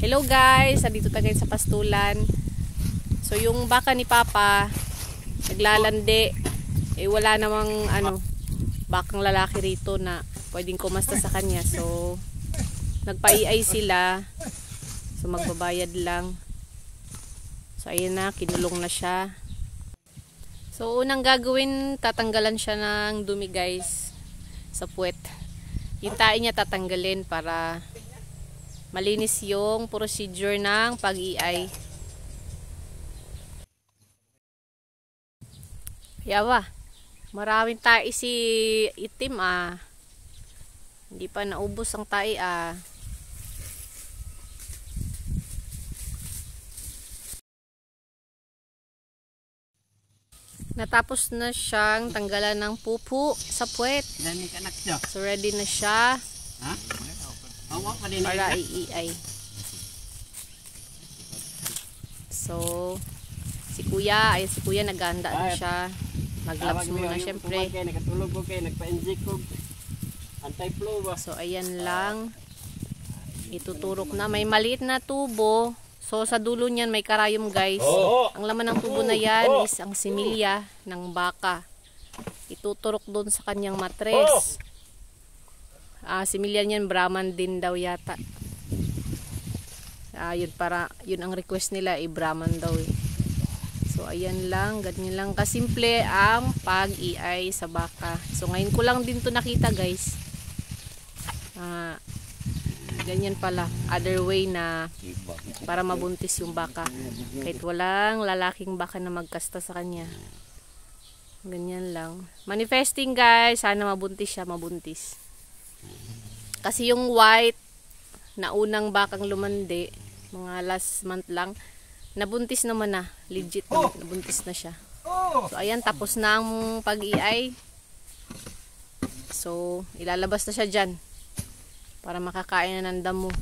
Hello guys, dito tayo sa pastulan. So yung baka ni Papa naglalandi, wala namang bakang lalaki rito na pwedeng kumasta sa kanya. So nagpa-iay sila. So magbabayad lang. So ayan na, kinulong na siya. So unang gagawin, tatanggalan siya ng dumi guys sa puwet. Yung tae niya tatanggalin para malinis yung procedure ng pag-iay. Yawa, maraming tae si itim Hindi pa naubos ang tae Natapos na siyang tanggalan ng pupu sa puwet. So ready na siya para iiay. So si kuya, si kuya naghahanda na siya. Maglaps muna syempre. So ayan lang, ituturok na. May maliit na tubo. So sa dulo niyan may karayom guys. Ang laman ng tubo na yan is ang similya ng baka. Ituturok doon sa kanyang matres. Similya niyan Brahman din daw yata. Yun ang request nila, Brahman daw So ayan lang, ganyan lang kasimple ang pag-iay sa baka. So ngayon ko lang din to nakita guys. Ganyan pala, other way na para mabuntis yung baka. Kahit walang lalaking baka na magkasta sa kanya. Ganyan lang. Manifesting guys, sana mabuntis siya, mabuntis. Kasi yung white na unang bakang lumandi, mga last month lang, nabuntis naman na. Legit na, nabuntis na siya. So ayan, tapos na ang pag-iay. So ilalabas na siya dyan para makakain na ng damo.